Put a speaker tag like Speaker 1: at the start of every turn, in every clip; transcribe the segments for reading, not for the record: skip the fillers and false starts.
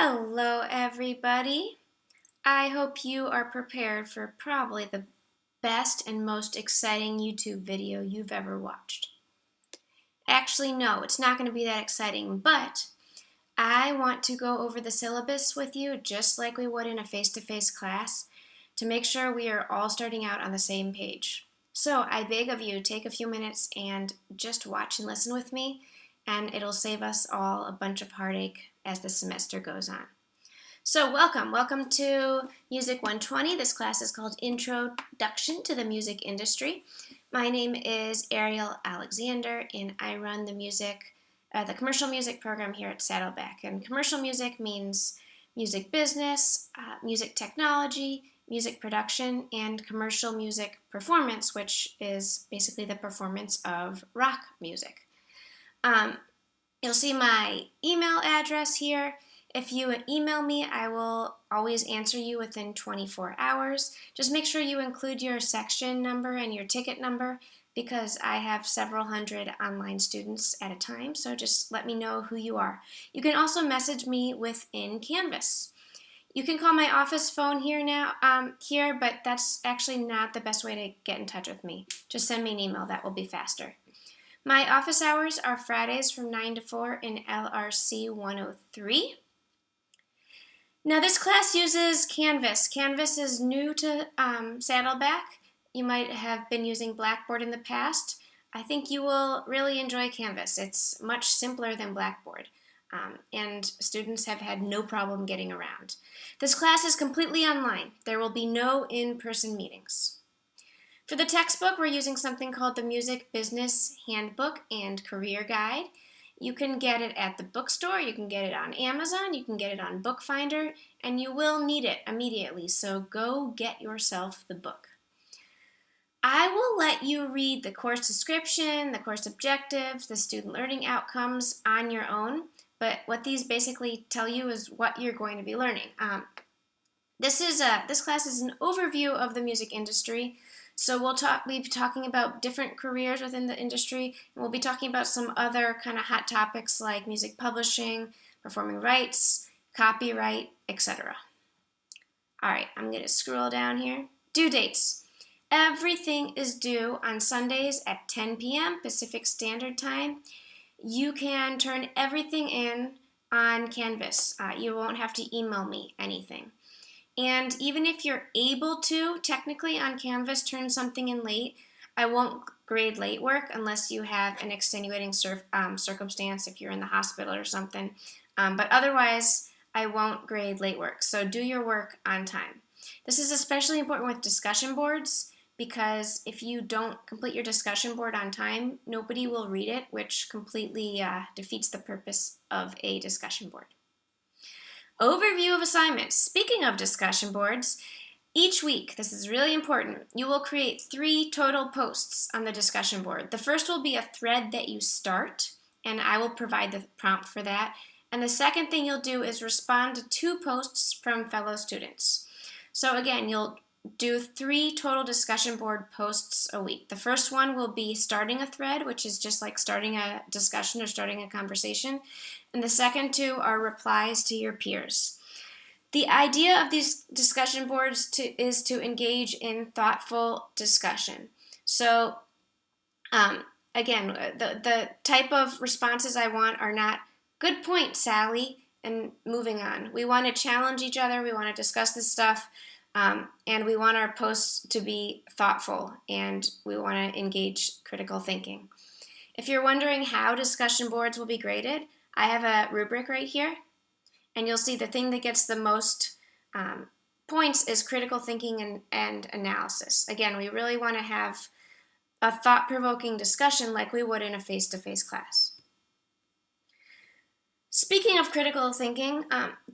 Speaker 1: Hello, everybody. I hope you are prepared for probably the best and most exciting YouTube video you've ever watched. Actually, no, it's not going to be that exciting, but I want to go over the syllabus with you just like we would in a face-to-face class to make sure we are all starting out on the same page. So I beg of you, take a few minutes and just watch and listen with me, and it'll save us all a bunch of heartache as the semester goes on. So welcome to Music 120. This class is called Introduction to the Music Industry. My name is Ariel Alexander, and I run the commercial music program here at Saddleback. And commercial music means music business, music technology, music production, and commercial music performance, which is basically the performance of rock music. You'll see my email address here. If you email me, I will always answer you within 24 hours. Just make sure you include your section number and your ticket number because I have several hundred online students at a time, so just let me know who you are. You can also message me within Canvas. You can call my office phone here, but that's actually not the best way to get in touch with me. Just send me an email, that will be faster. My office hours are Fridays from 9 to 4 in LRC 103. Now this class uses Canvas. Canvas is new to Saddleback. You might have been using Blackboard in the past. I think you will really enjoy Canvas. It's much simpler than Blackboard, and students have had no problem getting around. This class is completely online. There will be no in-person meetings. For the textbook, we're using something called the Music Business Handbook and Career Guide. You can get it at the bookstore, you can get it on Amazon, you can get it on Bookfinder, and you will need it immediately, so go get yourself the book. I will let you read the course description, the course objectives, the student learning outcomes on your own, but what these basically tell you is what you're going to be learning. This class is an overview of the music industry. So we'll be talking about different careers within the industry, and we'll be talking about some other kind of hot topics like music publishing, performing rights, copyright, etc. All right, I'm going to scroll down here. Due dates. Everything is due on Sundays at 10 p.m. Pacific Standard Time. You can turn everything in on Canvas. You won't have to email me anything. And even if you're able to, technically on Canvas, turn something in late, I won't grade late work unless you have an extenuating circumstance, if you're in the hospital or something. But otherwise, I won't grade late work. So do your work on time. This is especially important with discussion boards because if you don't complete your discussion board on time, nobody will read it, which completely defeats the purpose of a discussion board. Overview of assignments. Speaking of discussion boards, each week, this is really important, you will create 3 total posts on the discussion board. The first will be a thread that you start, and I will provide the prompt for that. And the second thing you'll do is respond to 2 posts from fellow students. So again, you'll do 3 total discussion board posts a week. The first one will be starting a thread, which is just like starting a discussion or starting a conversation. And the second 2 are replies to your peers. The idea of these discussion boards is to engage in thoughtful discussion. So again, the type of responses I want are not, good point, Sally, and moving on. We want to challenge each other, we want to discuss this stuff, and we want our posts to be thoughtful, and we want to engage critical thinking. If you're wondering how discussion boards will be graded, I have a rubric right here, and you'll see the thing that gets the most points is critical thinking and analysis. Again, we really want to have a thought-provoking discussion like we would in a face-to-face class. Speaking of critical thinking,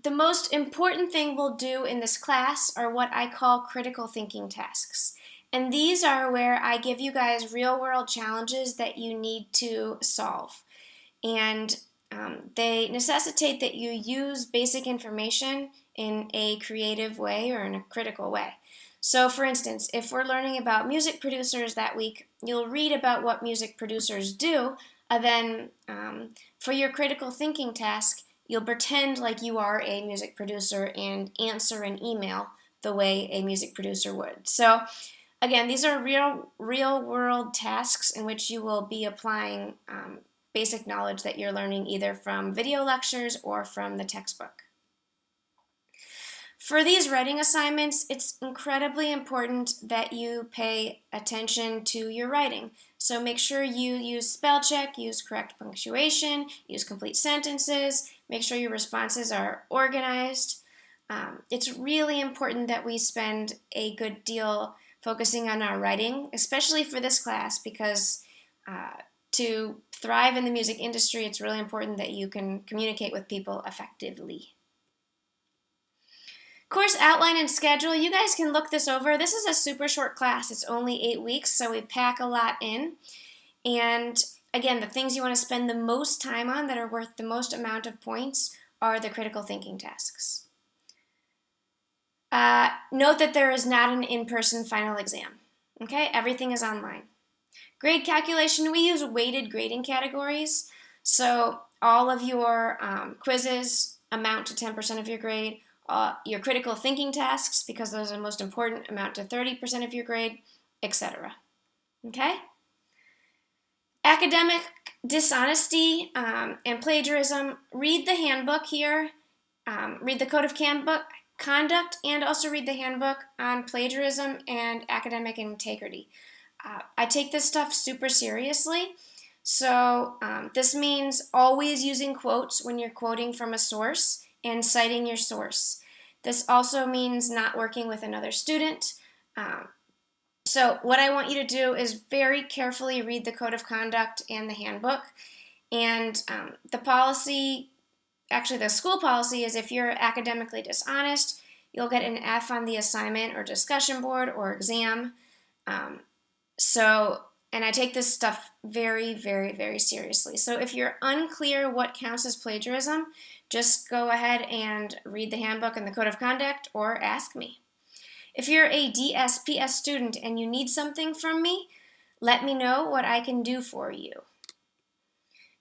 Speaker 1: the most important thing we'll do in this class are what I call critical thinking tasks. And these are where I give you guys real-world challenges that you need to solve. And they necessitate that you use basic information in a creative way or in a critical way. So for instance, if we're learning about music producers that week, you'll read about what music producers do, then for your critical thinking task, You'll pretend like you are a music producer and answer an email the way a music producer would. So again, these are real world tasks in which you will be applying basic knowledge that you're learning either from video lectures or from the textbook. For these writing assignments, it's incredibly important that you pay attention to your writing. So make sure you use spell check, use correct punctuation, use complete sentences, make sure your responses are organized. It's really important that we spend a good deal focusing on our writing, especially for this class, because to thrive in the music industry, it's really important that you can communicate with people effectively. Course outline and schedule, you guys can look this over. This is a super short class. It's only 8 weeks, so we pack a lot in. And again, the things you want to spend the most time on that are worth the most amount of points are the critical thinking tasks. Note that there is not an in-person final exam. Okay, everything is online. Grade calculation, we use weighted grading categories. So all of your quizzes amount to 10% of your grade. Your critical thinking tasks, because those are the most important, amount to 30% of your grade, etc. Okay? Academic dishonesty and plagiarism, read the handbook here, read the Code of Conduct, and also read the handbook on plagiarism and academic integrity. I take this stuff super seriously, so this means always using quotes when you're quoting from a source and citing your source. This also means not working with another student. So what I want you to do is very carefully read the Code of Conduct and the handbook. And the policy, actually the school policy, is if you're academically dishonest, you'll get an F on the assignment or discussion board or exam. And I take this stuff very, very, very seriously. So if you're unclear what counts as plagiarism, just go ahead and read the handbook and the Code of Conduct or ask me. If you're a DSPS student and you need something from me, let me know what I can do for you.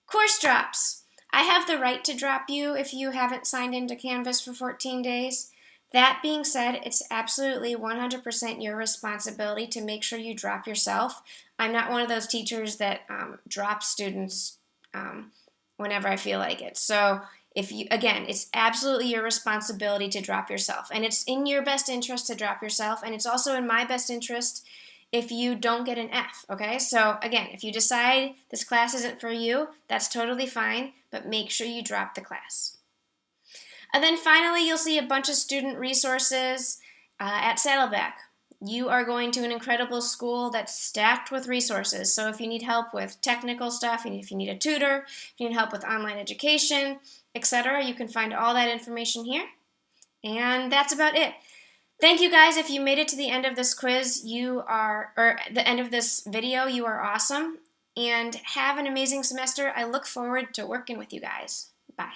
Speaker 1: Course drops. I have the right to drop you if you haven't signed into Canvas for 14 days. That being said, it's absolutely 100% your responsibility to make sure you drop yourself. I'm not one of those teachers that drops students whenever I feel like it. So it's absolutely your responsibility to drop yourself. And it's in your best interest to drop yourself. And it's also in my best interest if you don't get an F, okay? So again, if you decide this class isn't for you, that's totally fine, but make sure you drop the class. And then finally, you'll see a bunch of student resources at Saddleback. You are going to an incredible school that's stacked with resources. So if you need help with technical stuff, if you need a tutor, if you need help with online education, etc., you can find all that information here. And that's about it. Thank you guys. If you made it to the end of this quiz, or the end of this video, you are awesome. And have an amazing semester. I look forward to working with you guys. Bye.